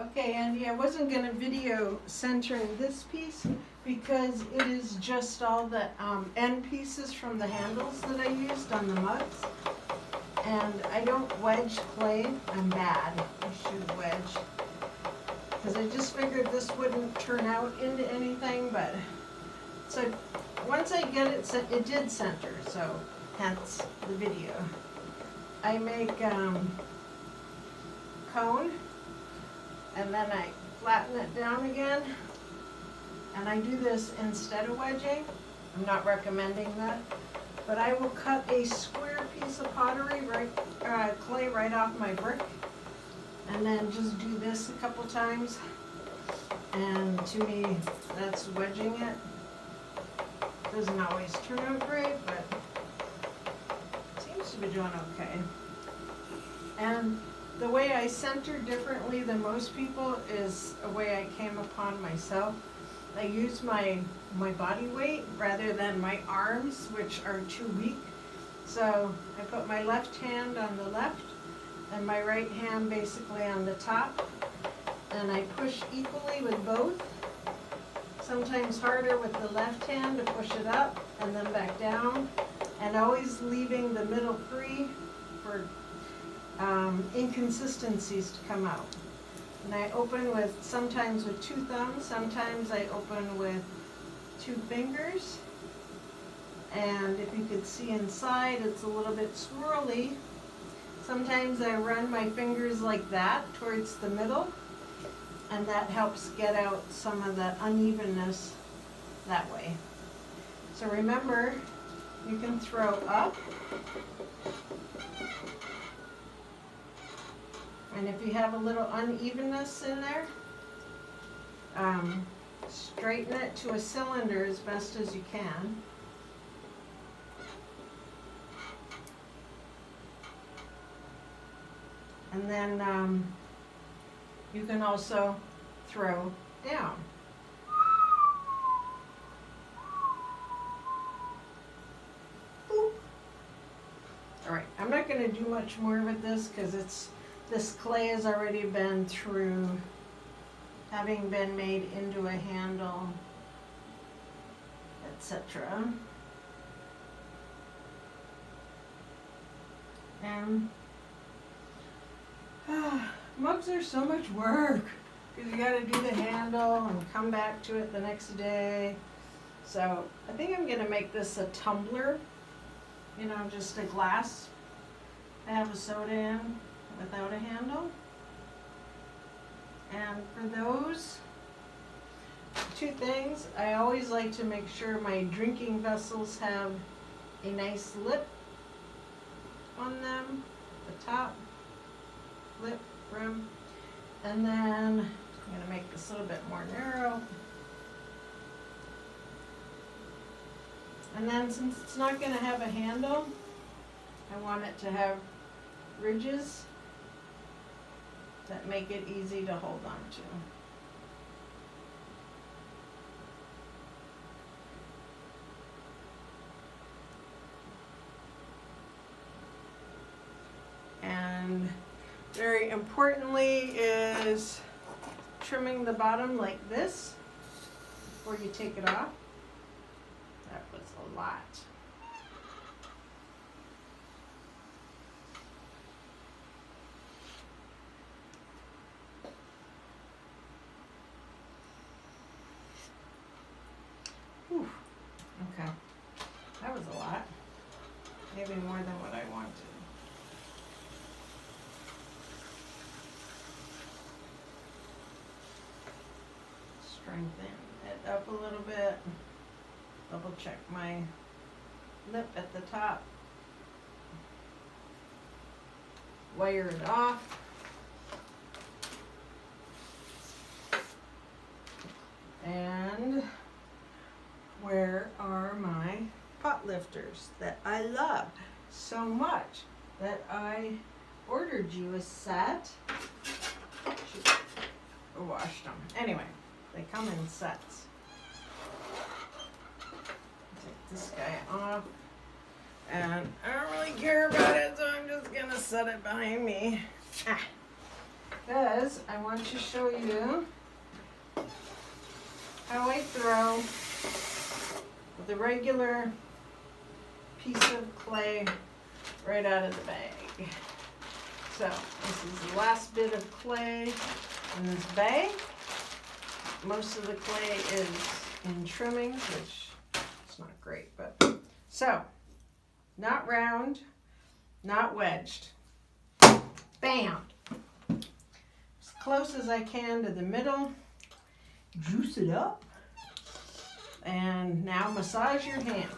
Okay, Andy, I wasn't gonna video centering this piece because it is just all the end pieces from the handles that I used on the mugs. And I don't wedge clay, I'm bad, I should wedge. Because I just figured this wouldn't turn out into anything, but, so once I get it, it did center, so hence the video. I make cone, and then I flatten it down again, and I do this instead of wedging. I'm not recommending that, but I will cut a square piece of pottery, clay right off my brick, and then just do this a couple times, and to me, that's wedging it. Doesn't always turn out great, but it seems to be doing okay. And the way I center differently than most people is a way I came upon myself. I use my body weight rather than my arms, which are too weak. So I put my left hand on the left and my right hand basically on the top, and I push equally with both. Sometimes harder with the left hand to push it up and then back down, and always leaving the middle free for inconsistencies to come out. And I open with, sometimes with 2 thumbs, sometimes I open with 2 fingers. And if you could see inside, it's a little bit swirly. Sometimes I run my fingers like that towards the middle, and that helps get out some of the unevenness that way. So remember, you can throw up. And if you have a little unevenness in there, straighten it to a cylinder as best as you can. And then you can also throw down. Boop. All right, I'm not going to do much more with this because this clay has already been through having been made into a handle, etc. And mugs are so much work because you got to do the handle and come back to it the next day. So I think I'm going to make this a tumbler, you know, just a glass I have a soda in without a handle. And for those 2 things, I always like to make sure my drinking vessels have a nice lip on them, the top lip rim. And then I'm going to make this a little bit more narrow. And then since it's not going to have a handle, I want it to have ridges that make it easy to hold on to. And very importantly is trimming the bottom like this before you take it off. That was a lot. Whew. Okay, that was a lot. Maybe more than what I wanted. Strengthen it up a little bit. Double check my lip at the top. Wire it off. And where are my pot lifters that I love so much that I ordered you a set? I washed them. Anyway, they come in sets. Take this guy off. And I don't really care about it, so I'm just gonna set it behind me. because I want to show you how I throw the regular piece of clay right out of the bag. So this is the last bit of clay in this bag. Most of the clay is in trimmings, which is not great, but so not round, not wedged. Bam! As close as I can to the middle. Juice it up. And now massage your hands.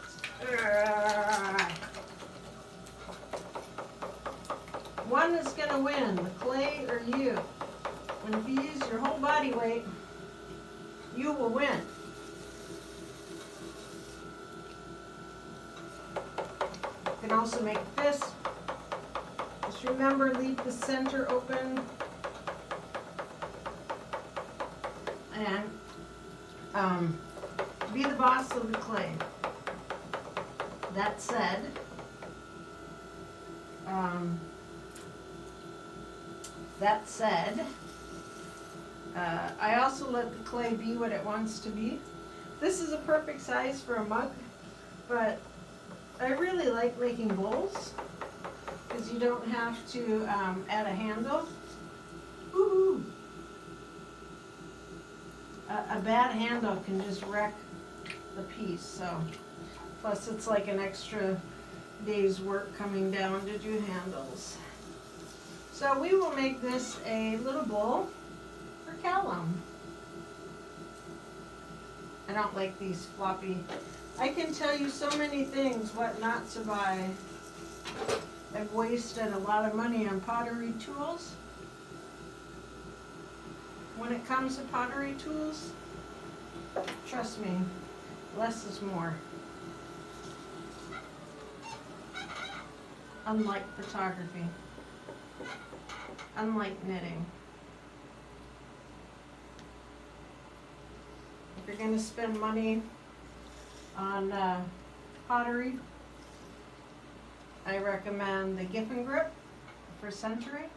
One is going to win, the clay or you. And if you use your whole body weight, you will win. You can also make fists. Just remember, leave the center open. And be the boss of the clay. That said, I also let the clay be what it wants to be. This is a perfect size for a mug, but I really like making bowls because you don't have to add a handle. Woo-hoo. A bad handle can just wreck the piece, so plus it's like an extra day's work coming down to do handles. So we will make this a little bowl for Callum. I don't like these floppy. I can tell you so many things what not to buy. I've wasted a lot of money on pottery tools. When it comes to pottery tools, trust me, less is more. Unlike photography, unlike knitting. If you're going to spend money on pottery, I recommend the Giffen Grip for centering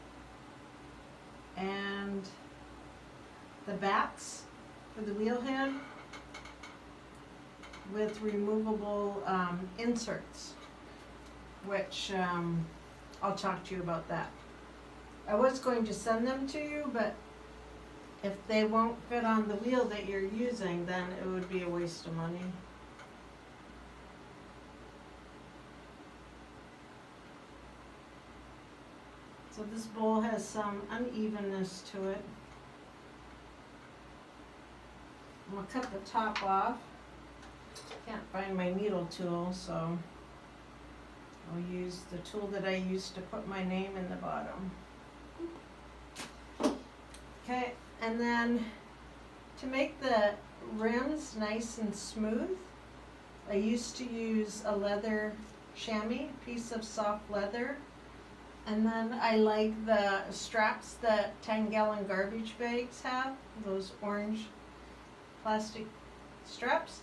and the bats for the wheel hand with removable inserts, which I'll talk to you about that. I was going to send them to you, but if they won't fit on the wheel that you're using, then it would be a waste of money. So this bowl has some unevenness to it. I'm going to cut the top off. Can't find my needle tool, so I'll use the tool that I used to put my name in the bottom. Okay, and then to make the rims nice and smooth, I used to use a leather chamois, piece of soft leather. And then I like the straps that 10-gallon garbage bags have, those orange plastic straps.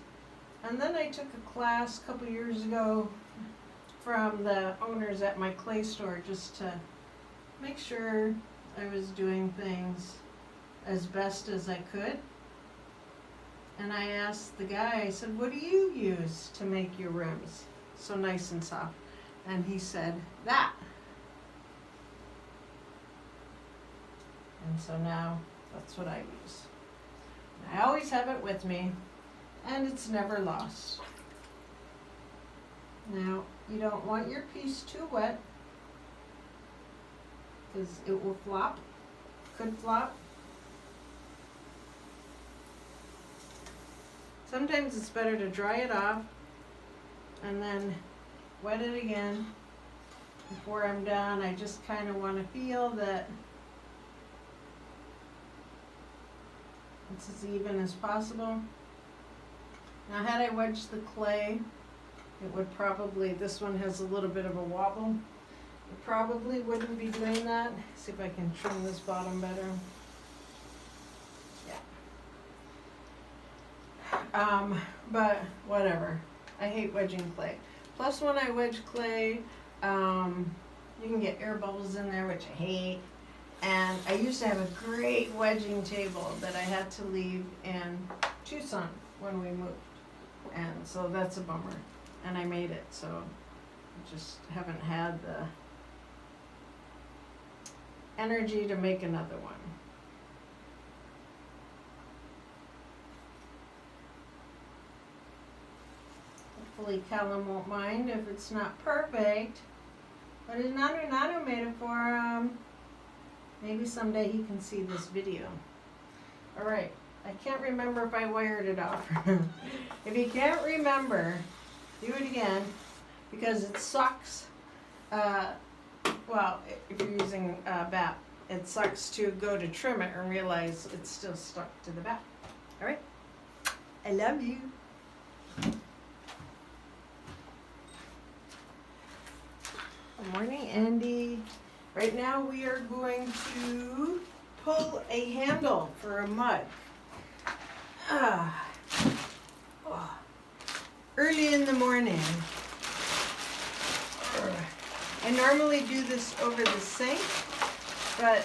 And then I took a class a couple years ago from the owners at my clay store just to make sure I was doing things as best as I could. And I asked the guy, I said, what do you use to make your rims so nice and soft? And he said, that. And so now that's what I use. I always have it with me, and it's never lost. Now, you don't want your piece too wet, because it will flop, could flop. Sometimes it's better to dry it off and then wet it again before I'm done. I just kind of want to feel that it's as even as possible. Now, had I wedged the clay, it would probably, this one has a little bit of a wobble. It probably wouldn't be doing that. See if I can trim this bottom better. Yeah. But whatever. I hate wedging clay. Plus, when I wedge clay, you can get air bubbles in there, which I hate. And I used to have a great wedging table that I had to leave in Tucson when we moved. And so that's a bummer. And I made it, so I just haven't had the energy to make another one. Hopefully Callum won't mind if it's not perfect. But his Nanu made it for maybe someday he can see this video. Alright, I can't remember if I wired it off. If you can't remember, do it again, because it sucks. Well, if you're using BAP, it sucks to go to trim it and realize it's still stuck to the BAP. Alright, I love you. Good morning, Andy. Right now we are going to pull a handle for a mug. Early in the morning. I normally do this over the sink, but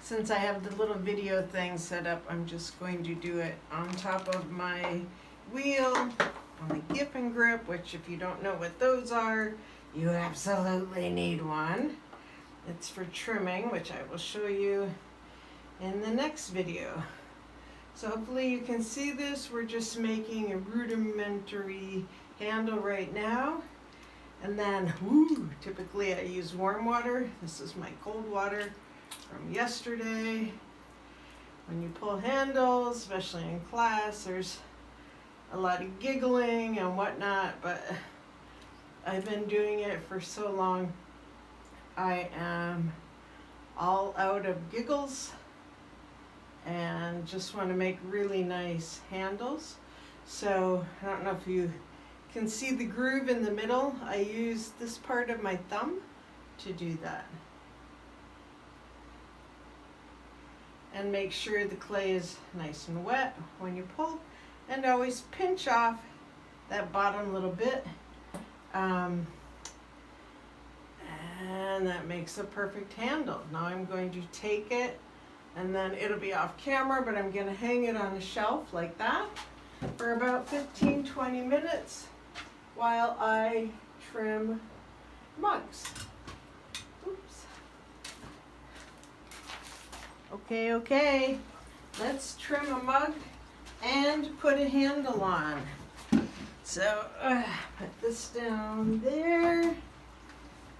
since I have the little video thing set up, I'm just going to do it on top of my wheel, on the Gip and Grip, which if you don't know what those are, you absolutely need one. It's for trimming, which I will show you in the next video. So hopefully you can see this. We're just making a rudimentary handle right now. And then, typically I use warm water. This is my cold water from yesterday. When you pull handles, especially in class, there's a lot of giggling and whatnot, but I've been doing it for so long, I am all out of giggles and just want to make really nice handles. So I don't know if you can see the groove in the middle. I use this part of my thumb to do that. And make sure the clay is nice and wet when you pull, and always pinch off that bottom little bit. And that makes a perfect handle. Now I'm going to take it, and then it'll be off camera, but I'm going to hang it on a shelf like that for about 15-20 minutes while I trim mugs. Oops. Okay, let's trim a mug and put a handle on. So, put this down there.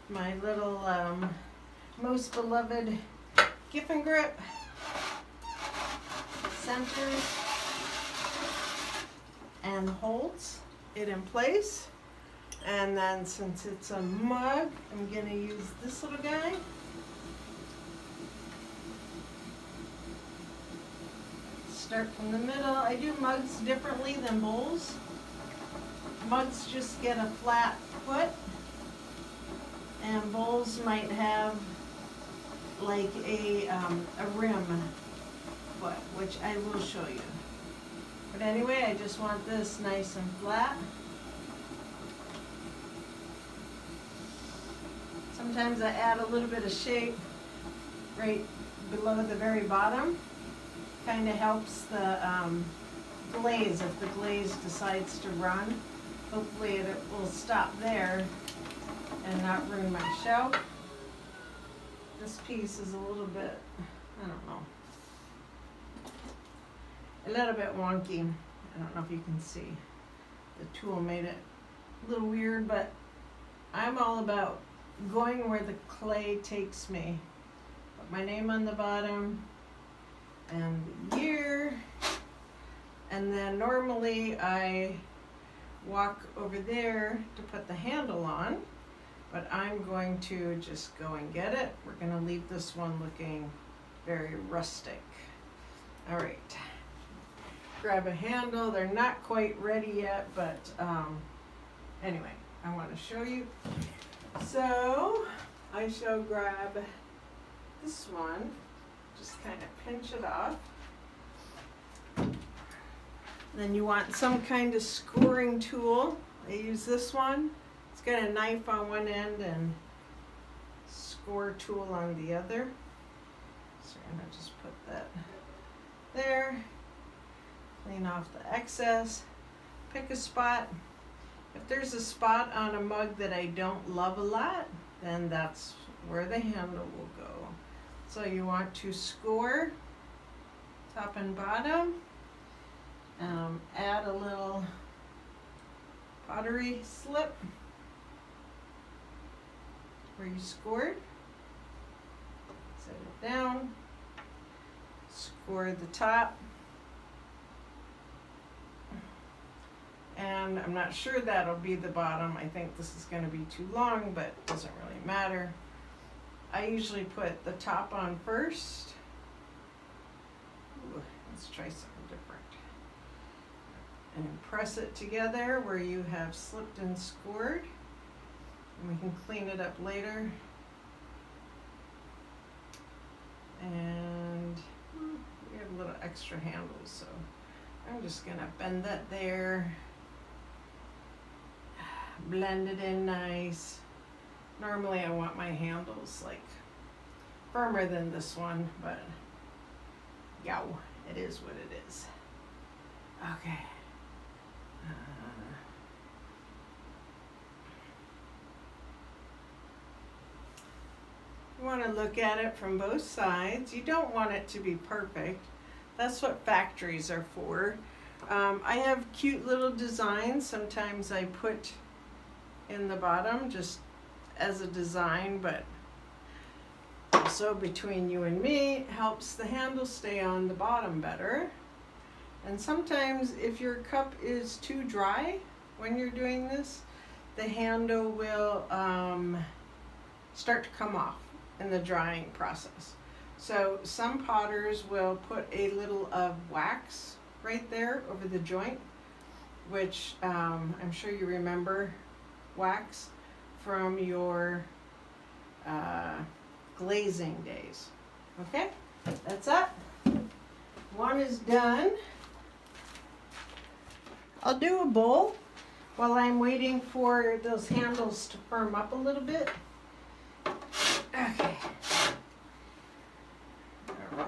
My little most beloved Gip and Grip centers and holds it in place. And then since it's a mug, I'm going to use this little guy. Start from the middle. I do mugs differently than bowls. Mugs just get a flat foot, and bowls might have like a rim foot, which I will show you. But anyway, I just want this nice and flat. Sometimes I add a little bit of shape right below the very bottom. Kind of helps the glaze if the glaze decides to run. Hopefully it will stop there and not ruin my shelf. This piece is a little bit, I don't know, a little bit wonky. I don't know if you can see. The tool made it a little weird, but I'm all about going where the clay takes me. Put my name on the bottom and the year, and then normally I walk over there to put the handle on, but I'm going to just go and get it. We're going to leave this one looking very rustic. All right, grab a handle. They're not quite ready yet, but anyway, I want to show you. So I shall grab this one, just kind of pinch it off. Then you want some kind of scoring tool. I use this one. It's got a knife on one end and score tool on the other. So I'm gonna just put that there. Clean off the excess. Pick a spot. If there's a spot on a mug that I don't love a lot, then that's where the handle will go. So you want to score top and bottom. Add a little pottery slip where you scored. Set it down. Score the top. And I'm not sure that'll be the bottom. I think this is going to be too long, but it doesn't really matter. I usually put the top on first. Ooh, let's try something different. And press it together where you have slipped and scored. And we can clean it up later. And we have a little extra handles, so I'm just going to bend that there. Blend it in nice. Normally I want my handles like firmer than this one, but yow, it is what it is. Okay. You want to look at it from both sides. You don't want it to be perfect. That's what factories are for. I have cute little designs. Sometimes I put in the bottom just as a design, but also between you and me, it helps the handle stay on the bottom better. And sometimes if your cup is too dry when you're doing this, the handle will start to come off in the drying process. So some potters will put a little of wax right there over the joint, which I'm sure you remember wax from your glazing days. Okay, that's it. One is done. I'll do a bowl while I'm waiting for those handles to firm up a little bit. Okay. All right.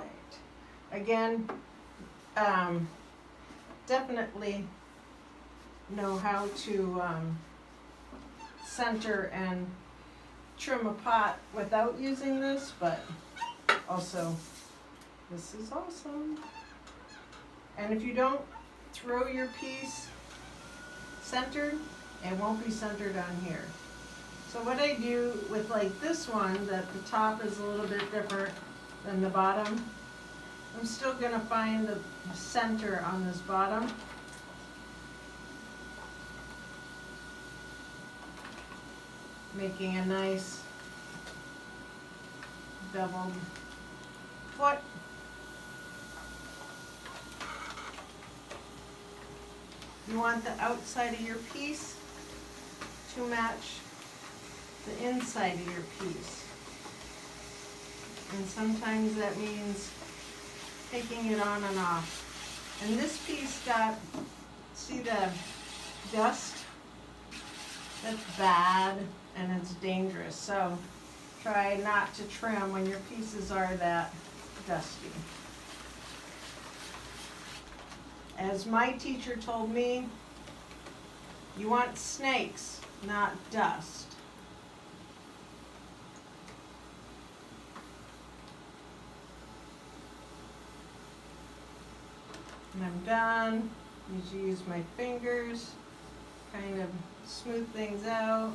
Again, definitely know how to center and trim a pot without using this, but also this is awesome. And if you don't throw your piece centered, it won't be centered on here. So what I do with like this one, that the top is a little bit different than the bottom, I'm still gonna find the center on this bottom. Making a nice beveled foot. You want the outside of your piece to match the inside of your piece. And sometimes that means taking it on and off. And this piece got, see the dust? That's bad and it's dangerous. So try not to trim when your pieces are that dusty. As my teacher told me, you want snakes, not dust. And I'm done. Usually use my fingers, kind of smooth things out.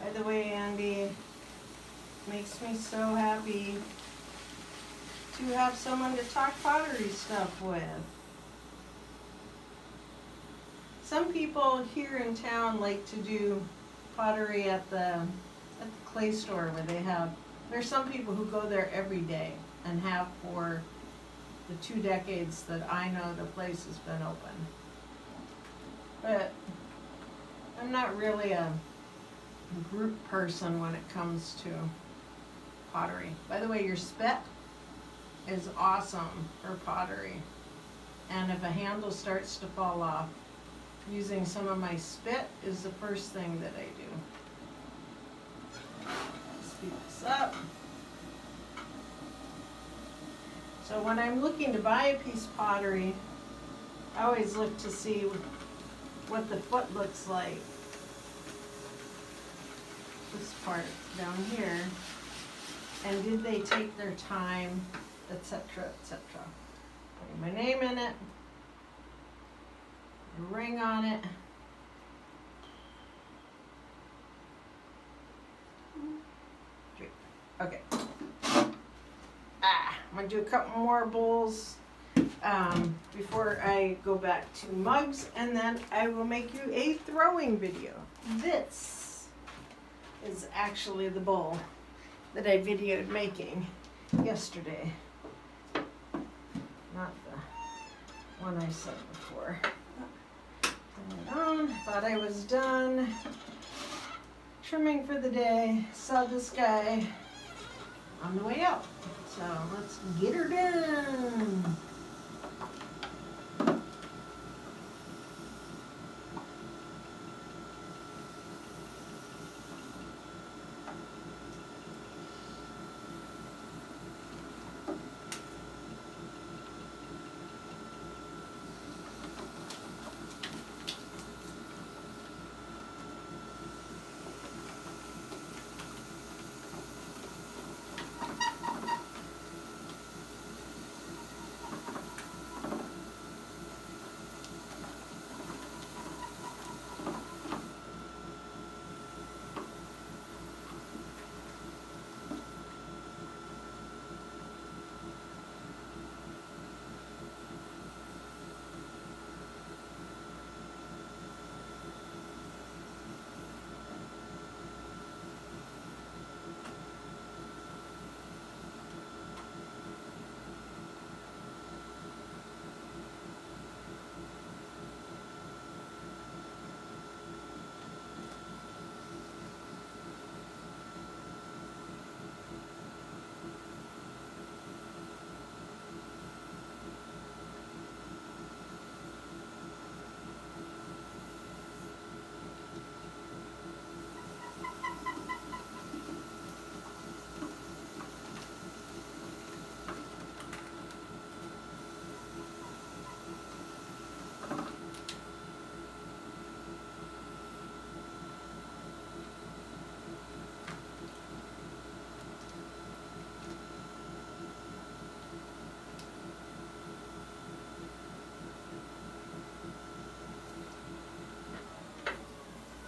By the way, Andy, makes me so happy to have someone to talk pottery stuff with. Some people here in town like to do pottery at the clay store where they have, there's some people who go there every day and have for the 2 decades that I know the place has been open. But I'm not really a group person when it comes to pottery. By the way, your spit is awesome for pottery. And if a handle starts to fall off, using some of my spit is the first thing that I do. Speed this up. So when I'm looking to buy a piece of pottery, I always look to see what the foot looks like. This part down here. And did they take their time, etc., etc. Putting my name in it, a ring on it. Okay. I'm gonna do a couple more bowls before I go back to mugs, and then I will make you a throwing video. This is actually the bowl that I videoed making yesterday. Not the one I said before. Turn it on. Thought I was done trimming for the day. Saw this guy on the way out. So let's get her done.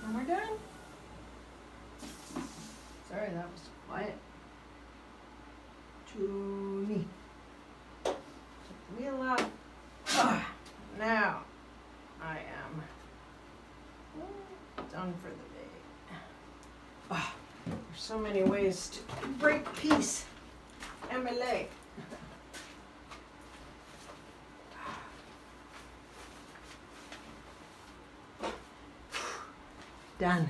And we're done. Sorry, that was quiet. To me. Take the wheel out. Now I am done for the day. There's so many ways to break peace and my leg. Done.